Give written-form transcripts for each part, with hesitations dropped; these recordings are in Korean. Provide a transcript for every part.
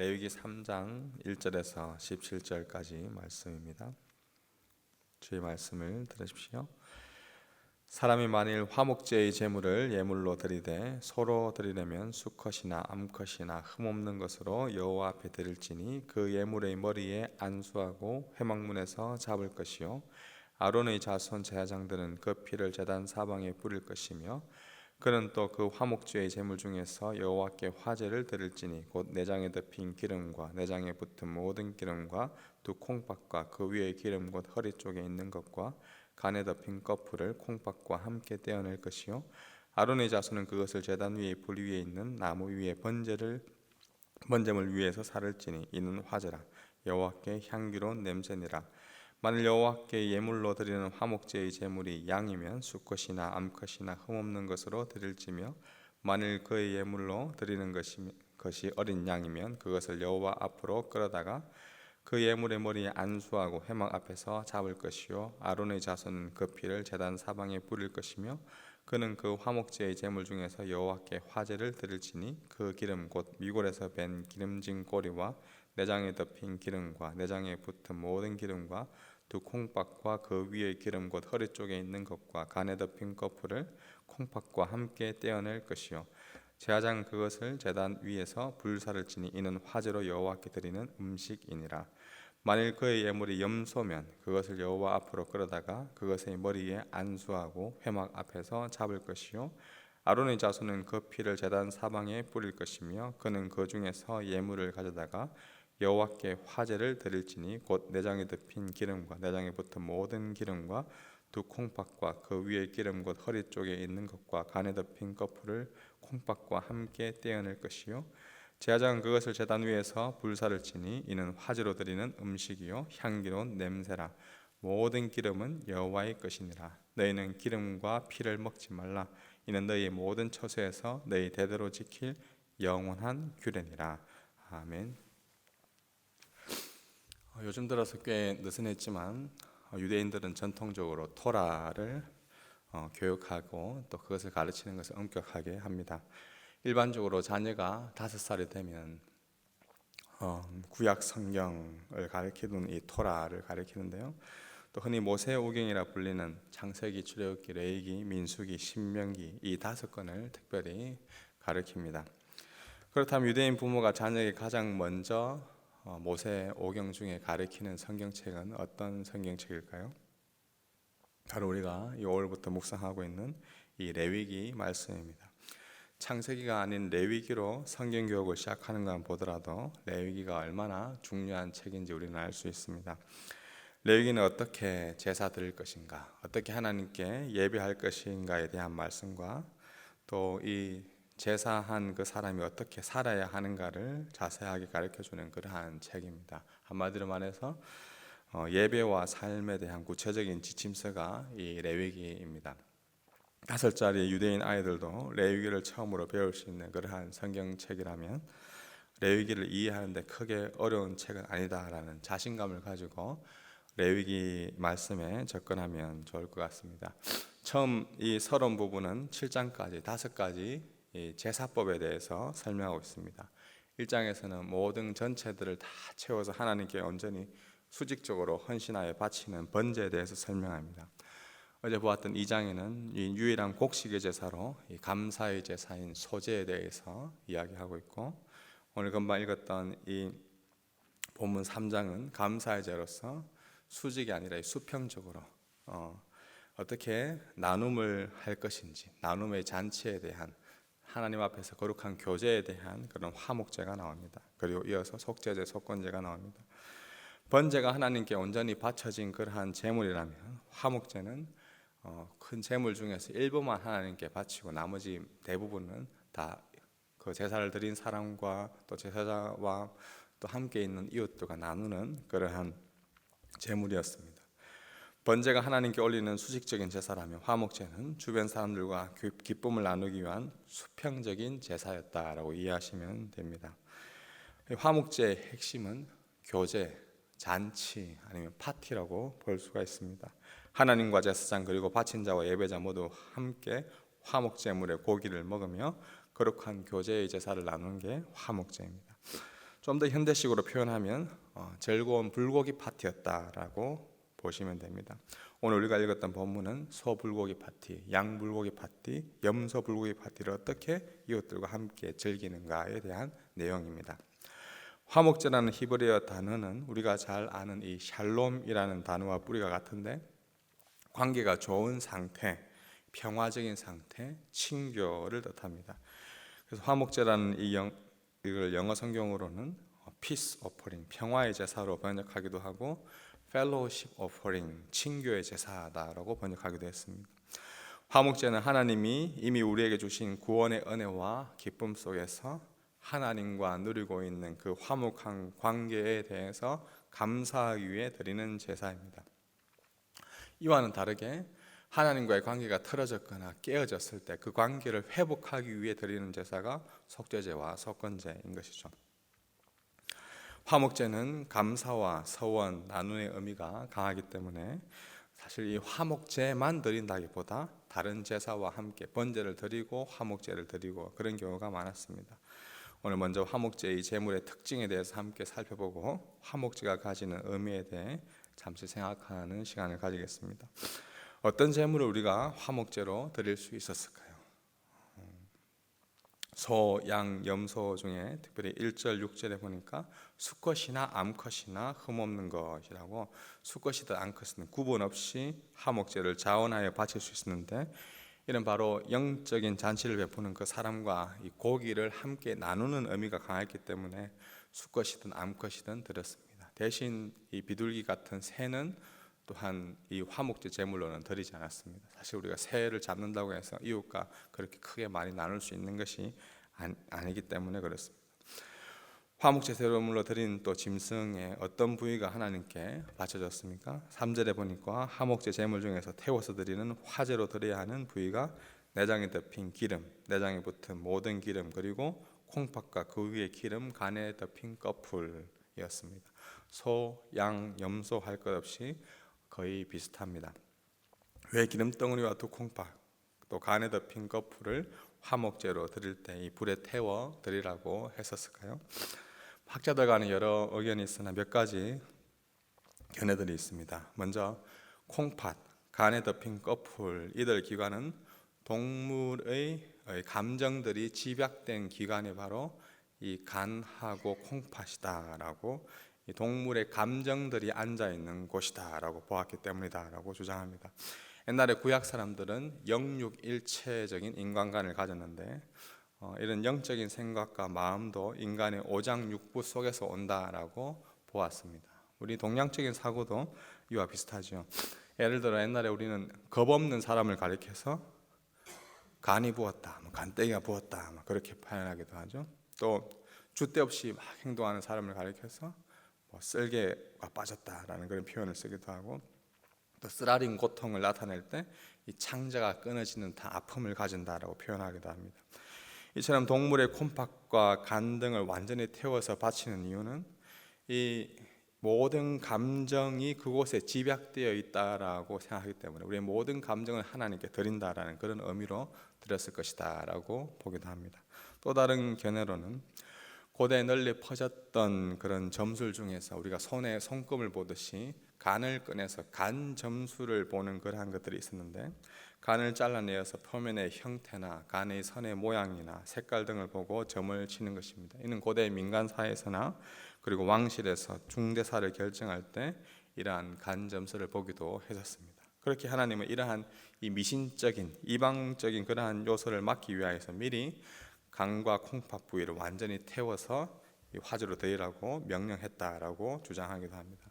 레위기 3장 1절에서 17절까지 말씀입니다. 주의 말씀을 들으십시오. 사람이 만일 화목제의 제물을 예물로 드리되 소로 드리려면 수컷이나 암컷이나 흠없는 것으로 여호와 앞에 드릴지니 그 예물의 머리에 안수하고 회막문에서 잡을 것이요 아론의 자손 제사장들은 그 피를 제단 사방에 뿌릴 것이며 그는 또 그 화목제의 제물 중에서 여호와께 화제를 드릴지니 곧 내장에 덮인 기름과 내장에 붙은 모든 기름과 두 콩팥과 그 위에 기름 곧 허리 쪽에 있는 것과 간에 덮인 꺼풀을 콩팥과 함께 떼어낼 것이요 아론의 자손은 그것을 제단 위에 불 위에 있는 나무 위에 번제물 위에서 살을지니 이는 화제라 여호와께 향기로운 냄새니라. 만일 여호와께 예물로 드리는 화목제의 제물이 양이면 수컷이나 암컷이나 흠없는 것으로 드릴지며 만일 그의 예물로 드리는 것이 어린 양이면 그것을 여호와 앞으로 끌어다가 그 예물의 머리에 안수하고 회막 앞에서 잡을 것이요 아론의 자손은 그 피를 제단 사방에 뿌릴 것이며 그는 그 화목제의 제물 중에서 여호와께 화제를 드릴지니 그 기름 곧 미골에서 밴 기름진 꼬리와 내장에 덮인 기름과 내장에 붙은 모든 기름과 두 콩팥과 그 위의 기름 곧 허리 쪽에 있는 것과 간에 덮인 꺼풀을 콩팥과 함께 떼어낼 것이요 제사장은 그것을 제단 위에서 불사를 지니 이는 화제로 여호와께 드리는 음식이니라. 만일 그의 예물이 염소면 그것을 여호와 앞으로 끌어다가 그것의 머리에 안수하고 회막 앞에서 잡을 것이요 아론의 자손은 그 피를 제단 사방에 뿌릴 것이며 그는 그 중에서 예물을 가져다가 여호와께 화제를 드릴지니 곧 내장에 덮인 기름과 내장에 붙은 모든 기름과 두 콩팥과 그 위의 기름 곧 허리 쪽에 있는 것과 간에 덮인 꺼풀을 콩팥과 함께 떼어낼 것이요 제사장은 그것을 제단 위에서 불사를 치니 이는 화제로 드리는 음식이요 향기로운 냄새라. 모든 기름은 여호와의 것이니라. 너희는 기름과 피를 먹지 말라. 이는 너희의 모든 처소에서 너희 대대로 지킬 영원한 규례니라. 아멘. 요즘 들어서 꽤 느슨했지만 유대인들은 전통적으로 토라를 교육하고 또 그것을 가르치는 것을 엄격하게 합니다. 일반적으로 자녀가 5살이 되면 구약 성경을 가르치는 이 토라를 가르치는데요. 또 흔히 모세오경이라 불리는 창세기, 출애굽기, 레위기, 민수기, 신명기 이 5권을 특별히 가르칩니다. 그렇다면 유대인 부모가 자녀에게 가장 먼저 모세오경 중에 가르치는 성경책은 어떤 성경책일까요? 바로 우리가 5월부터 묵상하고 있는 이 레위기 말씀입니다. 창세기가 아닌 레위기로 성경 교육을 시작하는 것 보더라도 레위기가 얼마나 중요한 책인지 우리는 알 수 있습니다. 레위기는 어떻게 제사 드릴 것인가, 어떻게 하나님께 예배할 것인가에 대한 말씀과 또 이 제사한 그 사람이 어떻게 살아야 하는가를 자세하게 가르쳐주는 그러한 책입니다. 한마디로 말해서 예배와 삶에 대한 구체적인 지침서가 이 레위기입니다. 5살짜리 유대인 아이들도 레위기를 처음으로 배울 수 있는 그러한 성경책이라면 레위기를 이해하는데 크게 어려운 책은 아니다라는 자신감을 가지고 레위기 말씀에 접근하면 좋을 것 같습니다. 처음 이 서론 부분은 7장까지 5가지 이 제사법에 대해서 설명하고 있습니다. 1장에서는 모든 전체들을 다 채워서 하나님께 온전히 수직적으로 헌신하여 바치는 번제에 대해서 설명합니다. 어제 보았던 2장에는 이 유일한 곡식의 제사로 이 감사의 제사인 소제에 대해서 이야기하고 있고, 오늘 금방 읽었던 이 본문 3장은 감사의 제로서 수직이 아니라 수평적으로 어떻게 나눔을 할 것인지, 나눔의 잔치에 대한 하나님 앞에서 거룩한 교제에 대한 그런 화목제가 나옵니다. 그리고 이어서 속죄제, 속건제가 나옵니다. 번제가 하나님께 온전히 바쳐진 그러한 제물이라면 화목제는 큰 제물 중에서 일부만 하나님께 바치고 나머지 대부분은 다 그 제사를 드린 사람과 또 제사자와 또 함께 있는 이웃들과 나누는 그러한 제물이었습니다. 번제가 하나님께 올리는 수직적인 제사라면 화목제는 주변 사람들과 기쁨을 나누기 위한 수평적인 제사였다라고 이해하시면 됩니다. 화목제의 핵심은 교제, 잔치 아니면 파티라고 볼 수가 있습니다. 하나님과 제사장 그리고 바친 자와 예배자 모두 함께 화목제물의 고기를 먹으며 거룩한 교제의 제사를 나누는 게 화목제입니다. 좀 더 현대식으로 표현하면 즐거운 불고기 파티였다라고 보시면 됩니다. 오늘 우리가 읽었던 본문은 소불고기 파티, 양불고기 파티, 염소불고기 파티를 어떻게 이웃들과 함께 즐기는가에 대한 내용입니다. 화목제라는 히브리어 단어는 우리가 잘 아는 이 샬롬이라는 단어와 뿌리가 같은데, 관계가 좋은 상태, 평화적인 상태, 친교를 뜻합니다. 그래서 화목제라는 이걸 영어 성경으로는 peace offering, 평화의 제사로 번역하기도 하고 fellowship offering, 친교의 제사다라고 번역하기도 했습니다. 화목제는 하나님이 이미 우리에게 주신 구원의 은혜와 기쁨 속에서 하나님과 누리고 있는 그 화목한 관계에 대해서 감사하기 위해 드리는 제사입니다. 이와는 다르게 하나님과의 관계가 틀어졌거나 깨어졌을 때 그 관계를 회복하기 위해 드리는 제사가 속죄제와 속건제인 것이죠. 화목제는 감사와 서원, 나눔의 의미가 강하기 때문에 사실 이 화목제만 드린다기보다 다른 제사와 함께 번제를 드리고 화목제를 드리고 그런 경우가 많았습니다. 오늘 먼저 화목제의 제물의 특징에 대해서 함께 살펴보고 화목제가 가지는 의미에 대해 잠시 생각하는 시간을 가지겠습니다. 어떤 제물을 우리가 화목제로 드릴 수 있었을까요? 소, 양, 염소 중에 특별히 1절, 6절에 보니까 수컷이나 암컷이나 흠없는 것이라고, 수컷이든 암컷이든 구분 없이 화목제를 자원하여 바칠 수 있었는데, 이는 바로 영적인 잔치를 베푸는 그 사람과 이 고기를 함께 나누는 의미가 강했기 때문에 수컷이든 암컷이든 드렸습니다. 대신 이 비둘기 같은 새는 또한 이 화목제 제물로는 드리지 않았습니다. 사실 우리가 새를 잡는다고 해서 이웃과 그렇게 크게 많이 나눌 수 있는 것이 아니기 때문에 그렇습니다. 화목제 제물로 드린 또 짐승의 어떤 부위가 하나님께 바쳐졌습니까? 3절에 보니까 화목제 제물 중에서 태워서 드리는 화제로 드려야 하는 부위가 내장에 덮인 기름, 내장에 붙은 모든 기름, 그리고 콩팥과 그 위에 기름, 간에 덮인 꺼풀이었습니다. 소, 양, 염소 할 것 없이 거의 비슷합니다. 왜 기름덩어리와 두 콩팥 또 간에 덮인 꺼풀을 화목제로 드릴 때 이 불에 태워 드리라고 했었을까요? 학자들 간에 여러 의견이 있으나 몇 가지 견해들이 있습니다. 먼저 콩팥, 간에 덮인 꺼풀, 이들 기관은 동물의 감정들이 집약된 기관이 바로 이 간하고 콩팥이다라고, 이 동물의 감정들이 앉아 있는 곳이다라고 보았기 때문이다라고 주장합니다. 옛날에 구약 사람들은 영육일체적인 인간관을 가졌는데 이런 영적인 생각과 마음도 인간의 오장육부 속에서 온다라고 보았습니다. 우리 동양적인 사고도 이와 비슷하죠. 예를 들어 옛날에 우리는 겁 없는 사람을 가리켜서 간이 부었다, 간떼기가 부었다, 그렇게 표현하기도 하죠. 또 줏대 없이 막 행동하는 사람을 가리켜서 쓸개가 빠졌다라는 그런 표현을 쓰기도 하고, 또 쓰라린 고통을 나타낼 때 이 창자가 끊어지는 다 아픔을 가진다라고 표현하기도 합니다. 이처럼 동물의 콩팥과 간 등을 완전히 태워서 바치는 이유는 이 모든 감정이 그곳에 집약되어 있다라고 생각하기 때문에 우리의 모든 감정을 하나님께 드린다라는 그런 의미로 드렸을 것이다라고 보기도 합니다. 또 다른 견해로는 고대에 널리 퍼졌던 그런 점술 중에서 우리가 손에 손금을 보듯이 간을 꺼내서 간 점수를 보는 그러한 것들이 있었는데, 간을 잘라내어서 표면의 형태나 간의 선의 모양이나 색깔 등을 보고 점을 치는 것입니다. 이는 고대 민간사에서나 그리고 왕실에서 중대사를 결정할 때 이러한 간 점수를 보기도 했었습니다. 그렇게 하나님은 이러한 이 미신적인 이방적인 그러한 요소를 막기 위하여서 미리 간과 콩팥 부위를 완전히 태워서 화제로 드리라고 명령했다라고 주장하기도 합니다.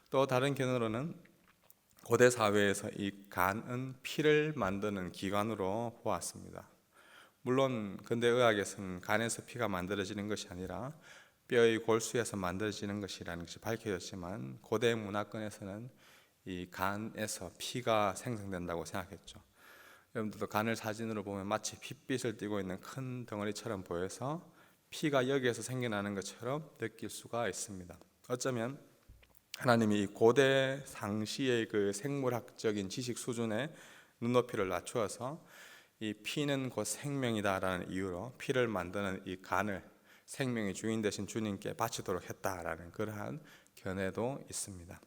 또 다른 견해로는 고대 사회에서 이 간은 피를 만드는 기관으로 보았습니다. 물론 근대 의학에서는 간에서 피가 만들어지는 것이 아니라 뼈의 골수에서 만들어지는 것이라는 것이 밝혀졌지만, 고대 문화권에서는 이 간에서 피가 생성된다고 생각했죠. 여러분들도 간을 사진으로 보면 마치 핏빛을 띠고 있는 큰 덩어리처럼 보여서 피가 여기에서 생겨나는 것처럼 느낄 수가 있습니다. 어쩌면 하나님이 이 고대 상시의 그 생물학적인 지식 수준의 눈높이를 낮추어서 이 피는 곧 생명이다라는 이유로 피를 만드는 이 간을 생명의 주인 되신 주님께 바치도록 했다라는 그러한 견해도 있습니다.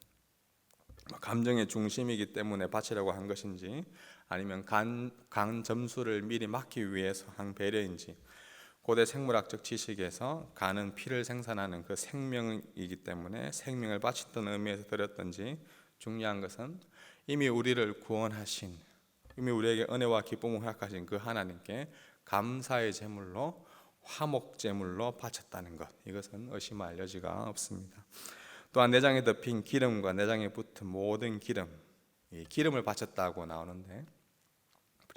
감정의 중심이기 때문에 바치려고 한 것인지, 아니면 간 점수를 미리 막기 위해서 한 배려인지, 고대 생물학적 지식에서 간은 피를 생산하는 그 생명이기 때문에 생명을 바쳤던 의미에서 드렸던지, 중요한 것은 이미 우리를 구원하신, 이미 우리에게 은혜와 기쁨을 허락하신 그 하나님께 감사의 제물로, 화목 제물로 바쳤다는 것, 이것은 의심할 여지가 없습니다. 또한 내장에 덮인 기름과 내장에 붙은 모든 기름, 이 기름을 바쳤다고 나오는데,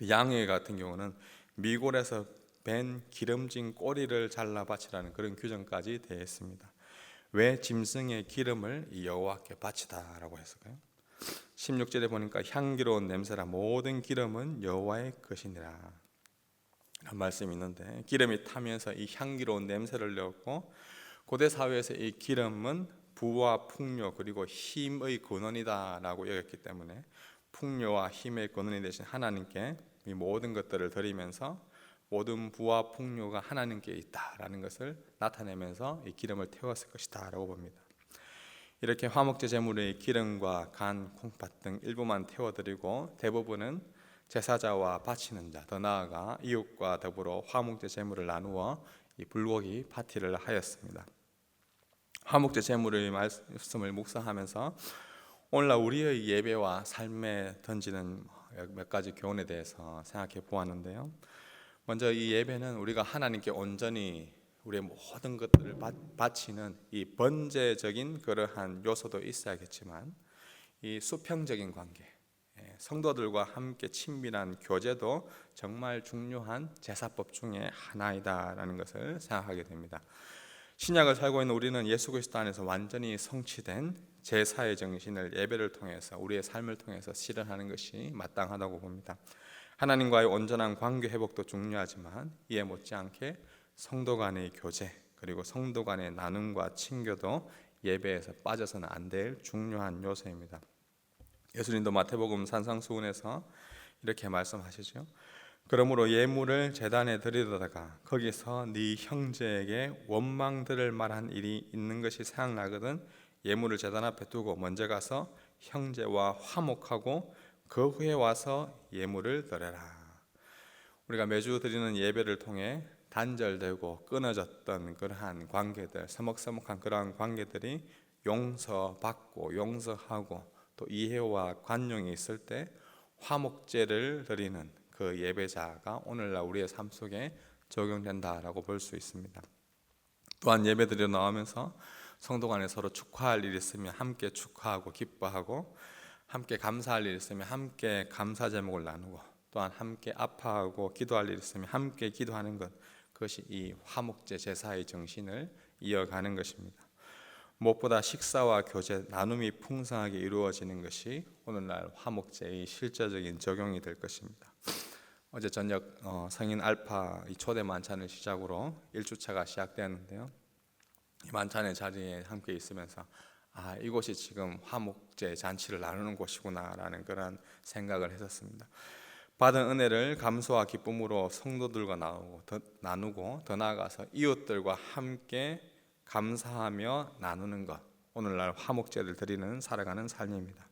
양의 같은 경우는 미골에서 벤 기름진 꼬리를 잘라 바치라는 그런 규정까지 되어 있습니다. 왜 짐승의 기름을 이 여호와께 바치다라고 했을까요? 16절에 보니까 향기로운 냄새라 모든 기름은 여호와의 것이니라 한 말씀이 있는데, 기름이 타면서 이 향기로운 냄새를 내었고, 고대 사회에서 이 기름은 부와 풍요 그리고 힘의 근원이다라고 여겼기 때문에 풍요와 힘의 근원이 되신 하나님께 이 모든 것들을 드리면서 모든 부와 풍요가 하나님께 있다라는 것을 나타내면서 이 기름을 태웠을 것이다라고 봅니다. 이렇게 화목제 제물의 기름과 간, 콩팥 등 일부만 태워드리고, 대부분은 제사자와 바치는 자, 더 나아가 이웃과 더불어 화목제 제물을 나누어 이 불고기 파티를 하였습니다. 화목제 제물의 말씀을 묵상하면서 오늘날 우리의 예배와 삶에 던지는 몇 가지 교훈에 대해서 생각해 보았는데요. 먼저 이 예배는 우리가 하나님께 온전히 우리의 모든 것들을 바치는 이 번제적인 그러한 요소도 있어야겠지만, 이 수평적인 관계, 성도들과 함께 친밀한 교제도 정말 중요한 제사법 중에 하나이다라는 것을 생각하게 됩니다. 신약을 살고 있는 우리는 예수 그리스도 안에서 완전히 성취된 제사의 정신을 예배를 통해서, 우리의 삶을 통해서 실현하는 것이 마땅하다고 봅니다. 하나님과의 온전한 관계 회복도 중요하지만, 이에 못지않게 성도 간의 교제 그리고 성도 간의 나눔과 친교도 예배에서 빠져서는 안 될 중요한 요소입니다. 예수님도 마태복음 산상수훈에서 이렇게 말씀하시죠. 그러므로 예물을 제단에 드리다가 거기서 네 형제에게 원망들을 말한 일이 있는 것이 생각나거든 예물을 제단 앞에 두고 먼저 가서 형제와 화목하고 그 후에 와서 예물을 드려라. 우리가 매주 드리는 예배를 통해 단절되고 끊어졌던 그러한 관계들, 서먹서먹한 그러한 관계들이 용서받고 용서하고 또 이해와 관용이 있을 때 화목제를 드리는 그 예배자가 오늘날 우리의 삶 속에 적용된다라고 볼 수 있습니다. 또한 예배 드려 나오면서 성도 간에 서로 축하할 일이 있으면 함께 축하하고 기뻐하고, 함께 감사할 일이 있으면 함께 감사 제목을 나누고, 또한 함께 아파하고 기도할 일이 있으면 함께 기도하는 것, 그것이 이 화목제 제사의 정신을 이어가는 것입니다. 무엇보다 식사와 교제, 나눔이 풍성하게 이루어지는 것이 오늘날 화목제의 실제적인 적용이 될 것입니다. 어제 저녁 성인 알파 이 초대 만찬을 시작으로 1주차가 시작되었는데요. 이 만찬의 자리에 함께 있으면서 이곳이 지금 화목제 잔치를 나누는 곳이구나라는 그런 생각을 했었습니다. 받은 은혜를 감사와 기쁨으로 성도들과 나누고 더 나아가서 이웃들과 함께 감사하며 나누는 것, 오늘날 화목제를 드리는 살아가는 삶입니다.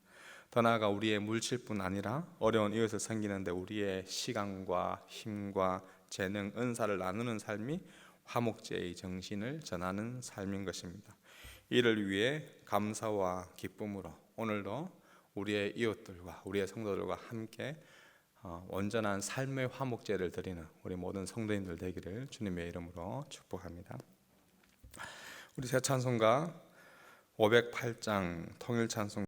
더 나아가 우리의 물질뿐 아니라 어려운 이웃을 섬기는데 우리의 시간과 힘과 재능, 은사를 나누는 삶이 화목제의 정신을 전하는 삶인 것입니다. 이를 위해 감사와 기쁨으로 오늘도 우리의 이웃들과 우리의 성도들과 함께 온전한 삶의 화목제를 드리는 우리 모든 성도님들 되기를 주님의 이름으로 축복합니다. 우리 새 찬송가 508장 통일 찬송